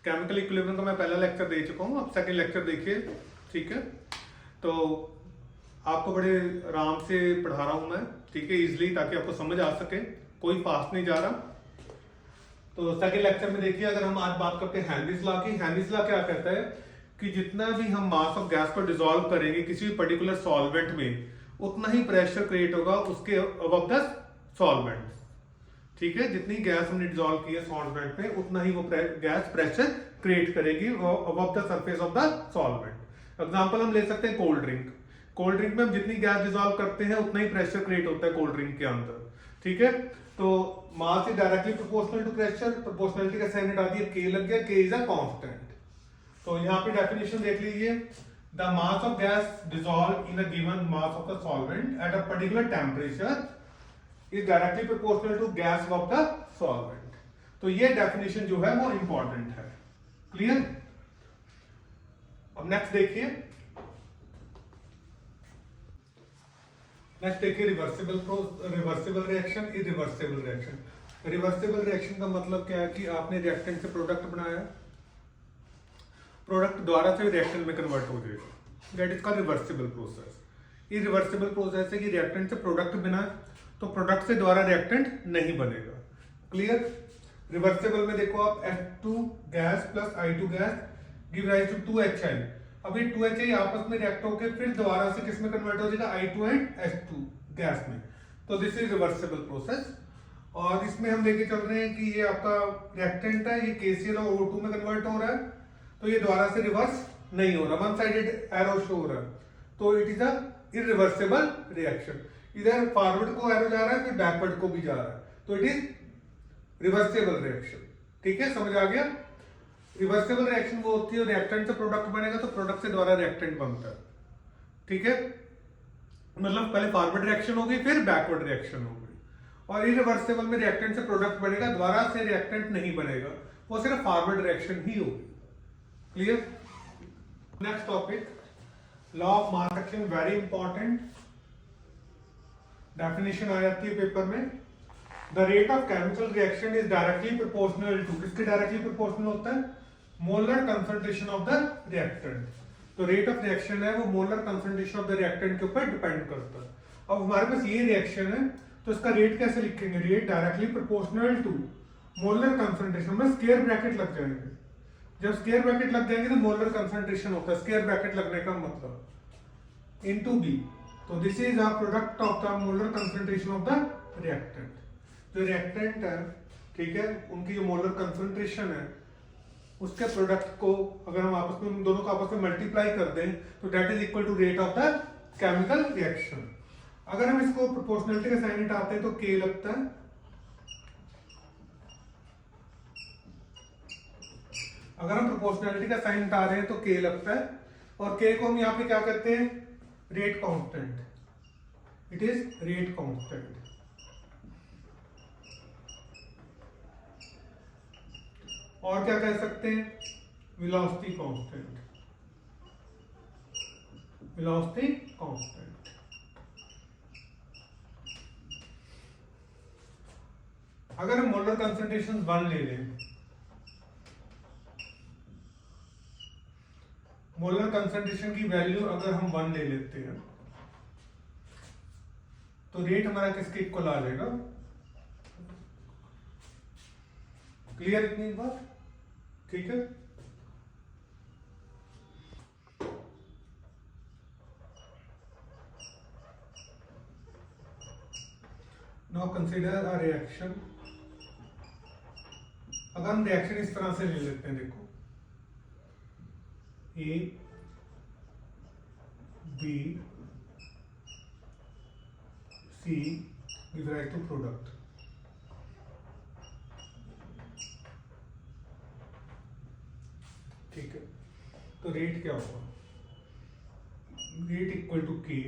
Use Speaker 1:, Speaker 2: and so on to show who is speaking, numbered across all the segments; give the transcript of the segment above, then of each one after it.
Speaker 1: Chemical equilibrium का मैं पहला लेक्चर दे चुका हूँ, अब सेकंड लेक्चर देखिए। ठीक है, तो आपको बड़े आराम से पढ़ा रहा हूँ मैं, ठीक है, इजिली, ताकि आपको समझ आ सके, कोई फास्ट नहीं जा रहा। तो सेकंड लेक्चर में देखिए, अगर हम आज बात करते हैं हेनरीज लॉ की। हेनरीज लॉ क्या कहता है कि जितना भी हम मास ऑफ गैस को डिसॉल्व करेंगे किसी भी पर्टिकुलर सॉल्वेंट में, उतना ही प्रेशर क्रिएट होगा उसके अबव द सॉल्वेंट। ठीक है, जितनी गैस हमने डिसॉल्व की है सॉल्वेंट में, उतना ही वो गैस प्रेशर क्रिएट करेगी above the surface of the solvent. Example हम ले सकते हैं कोल्ड ड्रिंक। कोल्ड ड्रिंक में हम जितनी गैस डिसॉल्व करते हैं उतना ही प्रेशर क्रिएट होता है कोल्ड ड्रिंक के अंदर। ठीक है, तो mass is directly proportional to pressure, proportionality का साइन हटा दिया, के लग गया, के इज अ कांस्टेंट। तो यहाँ पे डेफिनेशन देख लीजिए, the mass of gas dissolve in a given mass of the solvent at a particular temperature is directly proportional to gas of the solvent. तो ये डेफिनेशन जो है वो इंपॉर्टेंट है। क्लियर? अब नेक्स्ट देखिए, नेक्स्ट देखिए reversible reaction, irreversible reaction. Reversible reaction का मतलब क्या है कि आपने रिएक्टेंट से प्रोडक्ट बनाया, प्रोडक्ट द्वारा से रिएक्शन में कन्वर्ट हो जाएगा, that is called reversible process. Irreversible process है कि रिएक्टेंट से प्रोडक्ट बना तो प्रोडक्ट से द्वारा रिएक्टेंट नहीं बनेगा। क्लियर? रिवर्सिबल में देखो आप, H2 gas plus I2 gas give rise to 2HI। अब ये 2HI आपस में रिएक्ट होकर फिर दोबारा से किस में कन्वर्ट हो जाएगा, I2 एंड H2 गैस में। तो दिस इज रिवर्सिबल प्रोसेस। और इसमें हम लेके चल रहे हैं कि ये आपका रिएक्टेंट है, ये KCl और O2 में कन्वर्ट हो रहा है, तो ये दोबारा से रिवर्स नहीं हो रहा, वन साइडेड एरो शो हो रहा है, तो it is a irreversible reaction. इधर फॉरवर्ड को एरो जा रहा है, फिर बैकवर्ड को भी जा रहा है, तो इट इज रिवर्सिबल रिएक्शन। ठीक है, समझ आ गया? रिवर्सिबल रिएक्शन वो होती है, रिएक्टेंट से प्रोडक्ट बनेगा तो प्रोडक्ट से द्वारा रिएक्टेंट बनता है। ठीक है, मतलब पहले फॉरवर्ड रिएक्शन होगी फिर बैकवर्ड रिएक्शन होगी। और इरिवर्सिबल में रिएक्टेंट से प्रोडक्ट बनेगा, द्वारा से रिएक्टेंट नहीं बनेगा, वो सिर्फ फॉरवर्ड रिएक्शन ही होगी। Clear? Next topic, law of mass action, very important definition आ जाती है पेपर में। The rate of chemical reaction is directly proportional to, किसके डायरेक्टली प्रोपोर्शनल होता है, molar concentration of the reactant. तो रेट ऑफ रिएक्शन है वो molar concentration of the reactant के ऊपर डिपेंड करता है। अब हमारे पास ये रिएक्शन है, तो इसका रेट कैसे लिखेंगे, rate directly proportional to molar concentration में स्क्वायर ब्रैकेट लग जाएंगे। जब स्क्वायर ब्रैकेट लग जाएंगे तो मोलर कंसंट्रेशन होता है, स्क्वायर ब्रैकेट लगने का मतलब इनटू बी। तो this is a product of the molar concentration of the reactant. जो रिएक्टेंट है, ठीक है, उनकी जो मोलर कंसंट्रेशन है उसके प्रोडक्ट को अगर हम आपस में, उन दोनों को आपस में मल्टीप्लाई कर दें तो that is equal to rate of the chemical reaction. अगर हम इसको प्रोपोर्शनलिटी का साइन हटाते हैं तो के लगता है, अगर हम प्रोपोर्शनलिटी का साइन हटा रहे हैं तो के लगता है, और के को हम यहाँ पे क्या करते हैं, rate constant, it is rate constant. और क्या कह सकते हैं, वेलोसिटी कांस्टेंट, वेलोसिटी कांस्टेंट। अगर हम मोलर कंसंट्रेशन 1 ले लें, मोलर कंसंट्रेशन की वैल्यू अगर हम 1 ले लेते हैं तो रेट हमारा किसके इक्वल आ जाएगा। क्लियर इतनी बात? ठीक है, नाउ कंसीडर अ रिएक्शन। अगर हम रिएक्शन इस तरह से ले लेते हैं, देखो A B C give rise to product। ठीक है, तो रेट क्या होगा, रेट इक्वल टू के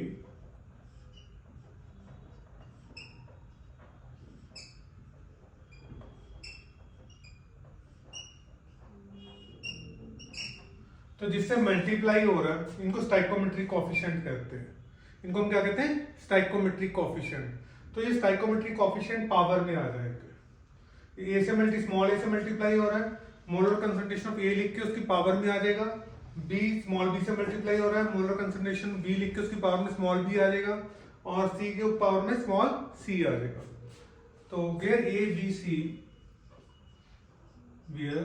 Speaker 1: तो जिससे मल्टीप्लाई हो रहा है, इनको स्टाइकोमेट्रिक कोफिशिएंट कहते हैं। इनको हम क्या कहते हैं, स्टाइकोमेट्रिक कोफिशिएंट। तो ये स्टाइकोमेट्रिक कोफिशिएंट पावर में आ जाएगा, ए से स्मॉल ए से मल्टीप्लाई हो रहा है, मोलर कंसंट्रेशन ऑफ ए लिख के उसकी पावर में आ जाएगा, बी स्मॉल बी से मल्टीप्लाई हो रहा है, मोलर कंसंट्रेशन बी लिख के उसकी पावर में स्मॉल बी आ जाएगा और सी के पावर में स्मॉल सी आ जाएगा। तो where A B C, where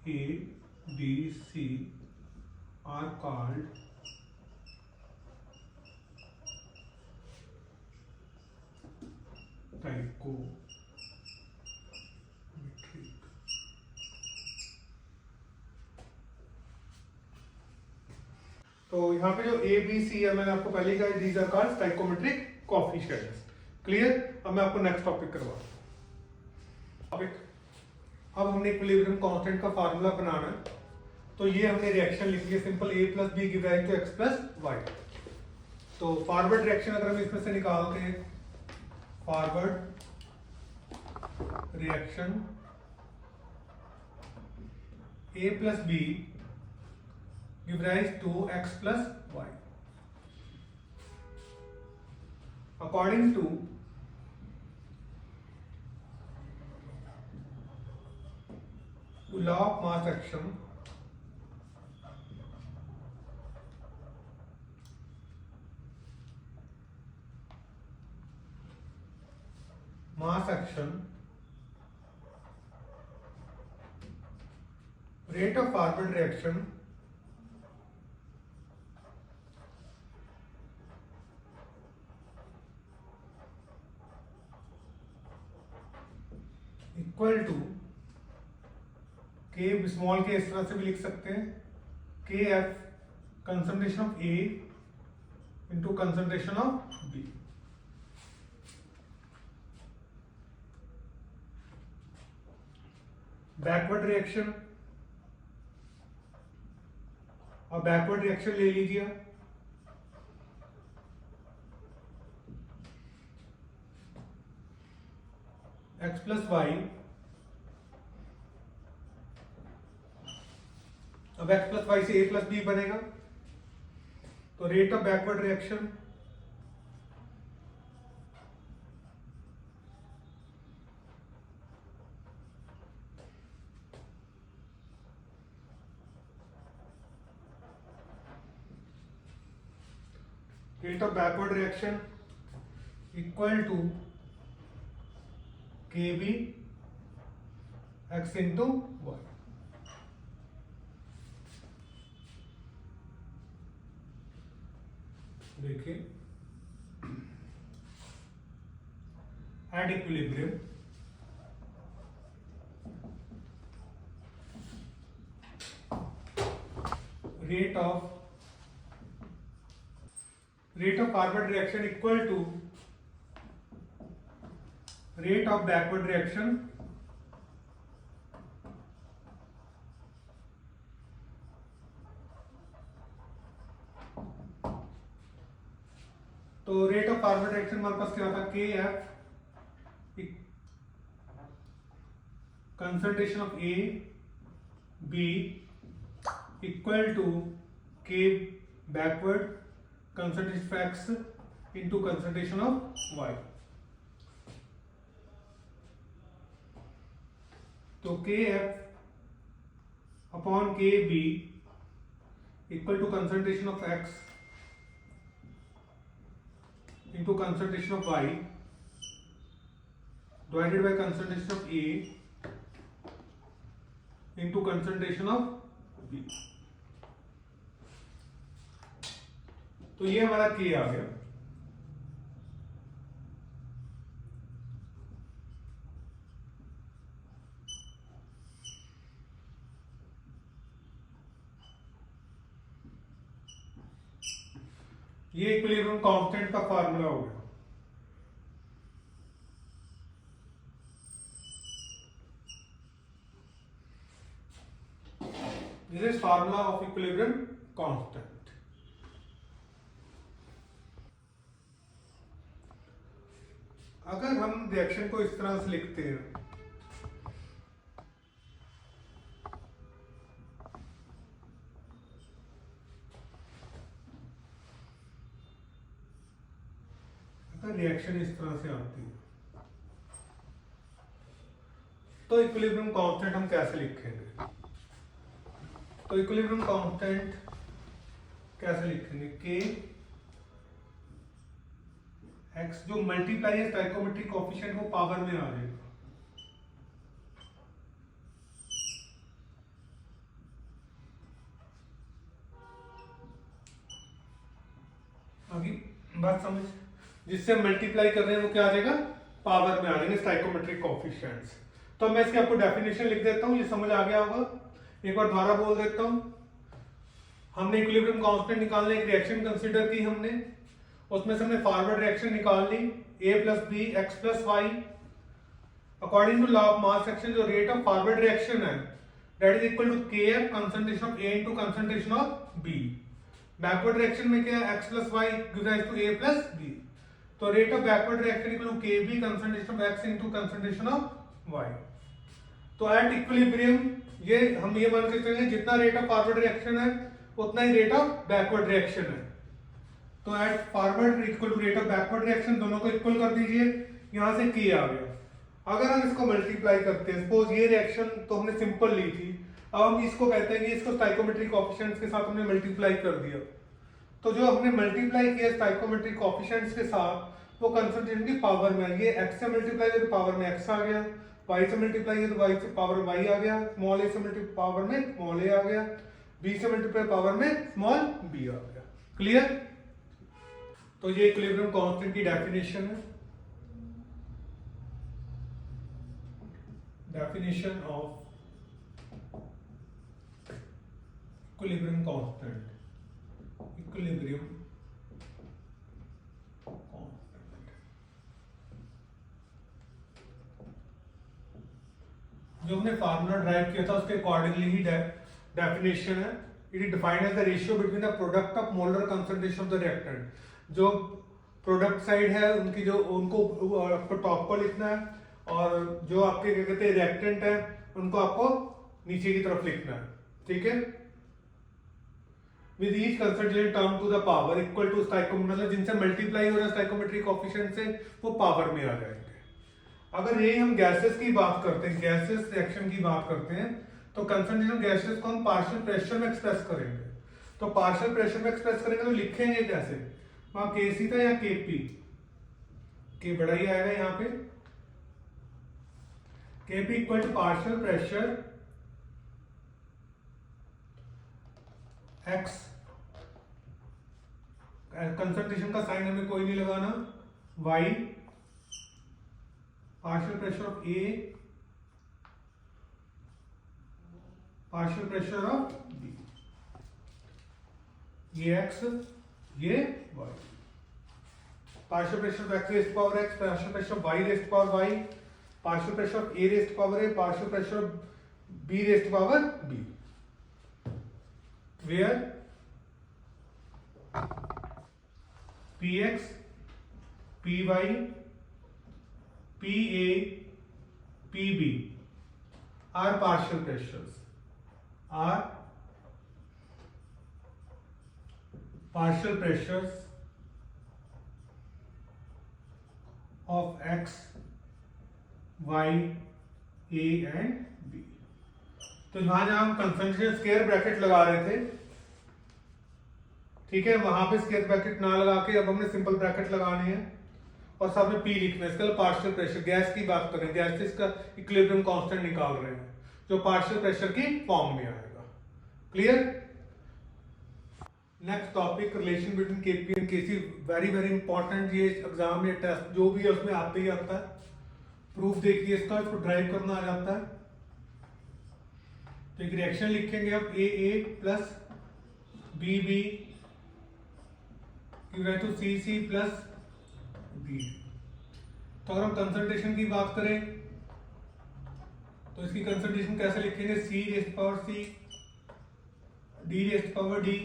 Speaker 1: A B C are called stoichiometric. तो यहाँ पे जो ए बी सी है मैंने आपको पहले ही कहा, these are called stoichiometric coefficients. Clear? अब मैं आपको नेक्स्ट टॉपिक करवाता हूँ। टॉपिक, अब हमने इक्विलिब्रियम कांस्टेंट का फार्मूला बनाना है। तो ये हमने रिएक्शन लिख लिया simple, a plus B give rise to X plus Y. तो फॉरवर्ड रिएक्शन अगर हम इसमें से निकालते हैं, forward reaction a plus B give rise to X plus Y according to law of mass action rate of forward reaction equal to K, small K इस तरह से भी लिख सकते हैं, K F concentration of A into concentration of B. Backward reaction, और backward reaction ले लीजिए, एक्स प्लस वाई। अब एक्स प्लस वाई से ए प्लस बी बनेगा, तो rate of backward reaction equal to K B X into Y. देखिए, at equilibrium rate of forward reaction equal to rate of backward reaction तो rate of forward reaction हमारे पास क्या था, K F concentration of A B equal to K backward concentration of X into concentration of Y. तो K F upon K B equal to concentration of X into concentration of y divided by concentration of A into concentration of B। तो ये हमारा K आ गया। ये equilibrium constant का formula हो गया। This is formula of equilibrium constant. अगर हम रिएक्शन को इस तरह से लिखते हैं, रिएक्शन इस तरह से आती है, तो इक्विलिब्रियम कांस्टेंट हम कैसे लिखेंगे? तो इक्विलिब्रियम कांस्टेंट कैसे लिखेंगे, के एक्स जो मल्टीप्लाई है स्टोइकोमेट्रिक कोएफिशिएंट वो पावर में आ जाएगा। आगे बात समझ, जिससे मल्टीप्लाई कर रहे हैं वो क्या आ जाएगा, पावर में आ जाएंगे स्टोइकोमेट्रिक कोएफिशिएंट्स। तो मैं इसके आपको डेफिनेशन लिख देता हूँ, ये समझ आ गया होगा। एक बार दोबारा बोल देता हूँ। हमने इक्विलिब्रियम कांस्टेंट निकालने एक रिएक्शन कंसीडर की हमने, उसमें से हमने फॉरवर्ड रिएक्शन निकाल ली a plus B X plus Y. According to law of mass action जो रेट ऑफ फॉरवर्ड रिएक्शन है that is equal to kf concentration of a into concentration of b। Backward reaction में क्या है, x plus Y give rise to a plus b। तो rate of backward reaction equal to kb concentration of x into concentration of y। तो at equilibrium ये हम ये मान के चलेंगे जितना रेट ऑफ फॉरवर्ड रिएक्शन है उतना ही रेट ऑफ बैकवर्ड रिएक्शन है। तो at forward equal to rate of backward reaction, दोनों को इक्वल कर दीजिए। यहां से k आ गया। अगर हम इसको मल्टीप्लाई करते हैं, सपोज ये रिएक्शन तो हमने सिंपल ली थी, अब हम इसको कहते हैं कि इसको स्टोइकोमेट्रिक कोएफिशिएंट्स के साथ हमने मल्टीप्लाई कर दिया। तो जो हमने मल्टीप्लाई किया स्टोइकोमेट्रिक कोएफिशिएंट्स के साथ वो कंसंट्रेशन की पावर में, ये x से मल्टीप्लाई किया तो पावर में x आ गया, y से मल्टीप्लाई किया तो y से पावर y आ गया, स्मॉल a से मल्टीप्लाई पावर में स्मॉल a आ गया, b से मल्टीप्लाई पावर में स्मॉल b आ गया। क्लियर? तो ये इक्विलिब्रियम कांस्टेंट की डेफिनेशन है। Definition of equilibrium constant, equilibrium constant जो हमने फार्मूला ड्राइव किया था उसके अकॉर्डिंगली ही डेफिनेशन है। It is defined as the ratio between the product of molar concentration of the reactant. जो प्रोडक्ट साइड है उनकी जो उनको आपको टॉप पर लिखना है, और जो आपके क्या कहते हैं रिएक्टेंट है उनको आपको नीचे की तरफ लिखना है। ठीक है? With each concentration term to the power equal to stoichiometric, मतलब जिनसे मल्टीप्लाई हो रहा है स्टोइकोमेट्रिक कोएफिशिएंट से वो पावर में आ जाएंगे। अगर यही हम गैसेस की बात करते हैं, गैसेस रिएक्शन की बात करते हैं, तो कंसंट्रेशन गैसेस को हम पार्शियल प्रेशर में एक्सप्रेस करेंगे। तो पार्शियल प्रेशर में एक्सप्रेस करेंगे तो लिखेंगे कैसे, वहां Kc था या Kp, K बड़ा ही आएगा यहाँ पे, Kp equal to partial pressure x, concentration का साइन हमें कोई नहीं लगाना, y partial pressure of A partial pressure of B, ये x ये y, partial pressure of x raised power x, partial pressure of y raised power y, partial pressure of A raised power a, partial pressure of B raised power b, where px py pa pb are partial pressures, are partial pressures of x, y, a and b। तो जहां जहां हम concentration square bracket लगा रहे थे, ठीक है, वहां पे स्क्वायर ब्रैकेट ना लगा के अब हमने सिंपल ब्रैकेट लगाने हैं और साथ में पी लिखना है। इसका पार्शियल प्रेशर, गैस की बात करें, गैस इसका इक्विलिब्रियम कांस्टेंट निकाल रहे हैं जो पार्शियल प्रेशर की फॉर्म में आएगा। Clear? Next topic relation between KP and KC, very very important. ये एग्जाम में टेस्ट जो भी है उसमें आते ही आता है। प्रूफ देखिए इसका, इसको ड्राइव करना आ जाता है। तो एक रिएक्शन लिखेंगे अब A plus B B to C C plus B. तो अगर हम कंसंट्रेशन की बात करें तो इसकी कंसंट्रेशन कैसे लिखेंगे, C raised power C, D raised power D.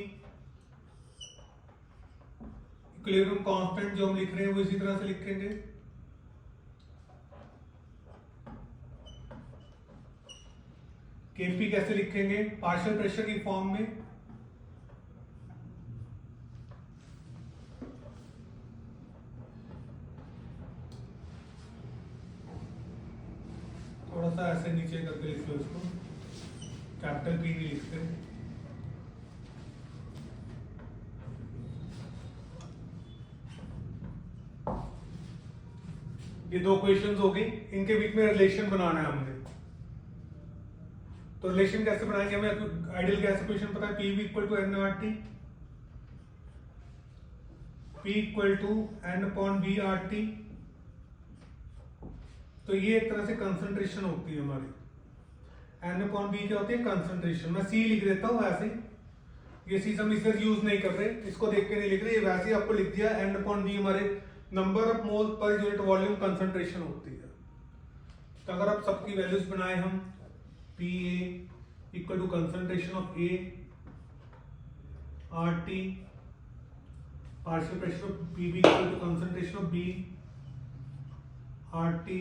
Speaker 1: Equilibrium constant जो हम लिख रहे हैं वो इसी तरह से लिखेंगे। केपी कैसे लिखेंगे, पार्शियल प्रेशर की फॉर्म में, थोड़ा सा ऐसे नीचे करके लिख लो इसको, कैपिटल पी नहीं लिखते। ये दो क्वेश्चंस हो गई, इनके बीच में रिलेशन बनाना है हमने। तो रिलेशन कैसे बनाएंगे, हमें आइडियल गैस इक्वेशन पता है, P V equal to N R T, P equal to N upon V R T. तो ये एक तरह से कंसंट्रेशन होती है हमारी, एन अपॉन बी क्या होती है, कंसंट्रेशन। मैं सी लिख देता हूँ ऐसे, ये सी हम इसे यूज नहीं कर रहे, इसको देख के नहीं लिख रहे, ये वैसे ही आपको लिख दिया, एन अपॉन बी हमारे number of mole per unit volume concentration होती है। तो अगर आप सबकी वैल्यूज बनाए हम, P A equal to concentration of A R T, partial pressure of B B equal to concentration of B R T,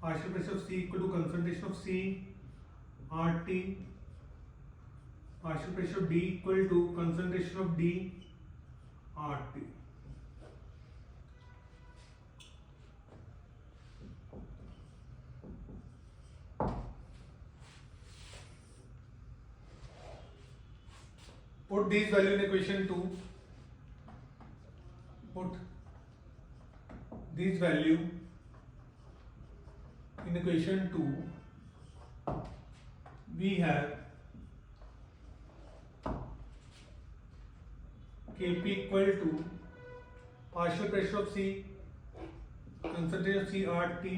Speaker 1: partial pressure of C equal to concentration of C RT, partial pressure of D equal to concentration of D RT. Put these value in equation 2. Put these value in equation 2. We have Kp equal to partial pressure of C, concentration of C RT,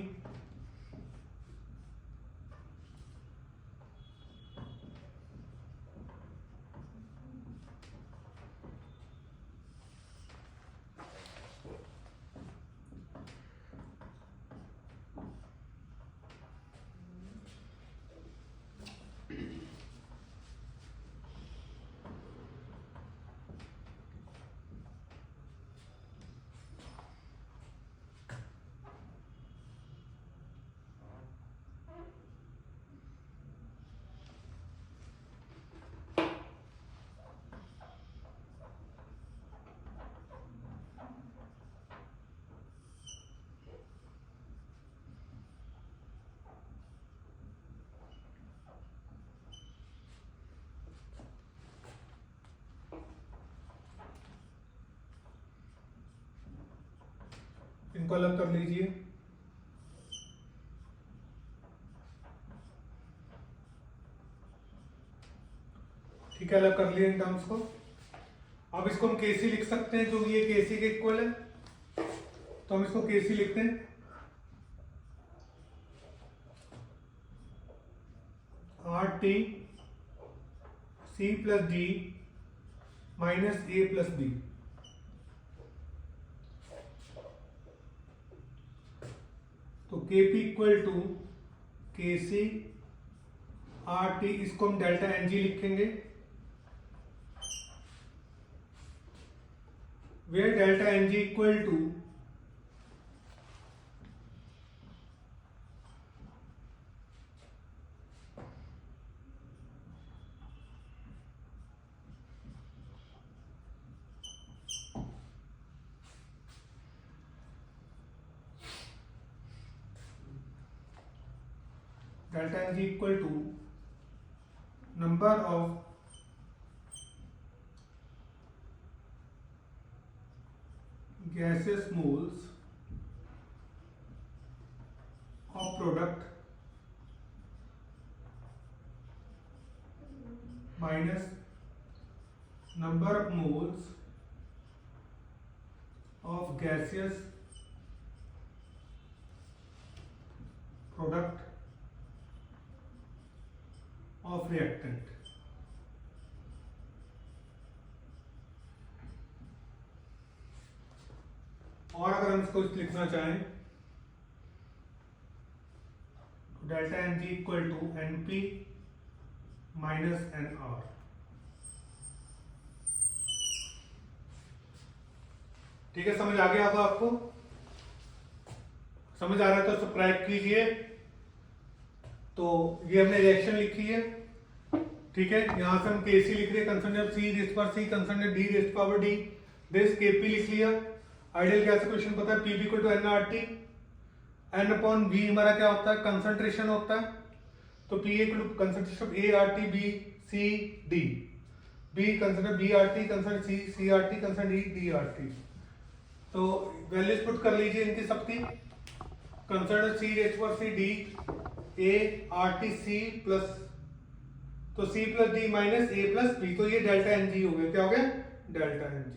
Speaker 1: इनको अलग कर लीजिए। ठीक है, अलग कर लिए in terms को। अब इसको हम केसी लिख सकते हैं क्योंकि ये केसी के इक्वल है, तो हम इसको केसी लिखते हैं। R T C plus D minus A plus B. तो Kp equal to K C R T, इसको हम डेल्टा एन जी लिखेंगे, where delta N G equal to delta Ng equal to number of gaseous moles of product minus number of moles of gaseous product of reactant। और अगर हम इसको लिखना चाहें तो delta N G equal to N P minus N R. ठीक है, समझ आ गया होगा आपको? समझ आ रहा है तो सब्सक्राइब कीजिए। तो ये हमने रिएक्शन लिखी है, ठीक है। यहां से हम केसी लिख रहे हैं, concentration C raise power C, concentration D raise power D, this KP लिख लिया। आइडियल गैस इक्वेशन पता है, P V equal to N R T, N upon V हमारा क्या होता है, कंसंट्रेशन होता है। तो P equal to concentration of A R T B C D, B concentration B R T, concentration C C R T, concentration D D R T. तो values put कर लीजिए इनकी सबकी। कंसिडर CH4CD ARTC प्लस, तो C plus D minus A plus B, तो ये delta Ng हो गया। क्या हो गया? Delta Ng।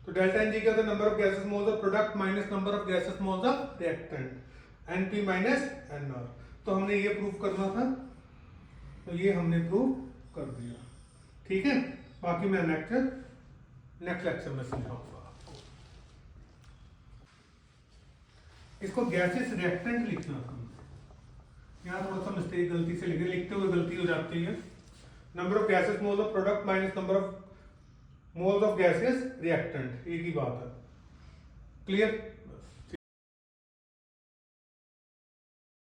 Speaker 1: तो डेल्टा Ng क्या होता है? Number of gases moles of product minus number of gases moles of reactant, NP minus NR। तो हमने ये प्रूव करना था, तो ये हमने प्रूव कर दिया। ठीक है, बाकी मैं नेक्स्ट लेक्चर में समझाऊंगा आपको। इसको गैसेस रिएक्टेंट लिखना था, यहाँ थोड़ा सा मिस्टेक गलती से लिखे, लिखते हुए गलती हो जाती है। Number of gases moles of product minus number of moles of gases reactant, एक ही बात है। क्लियर?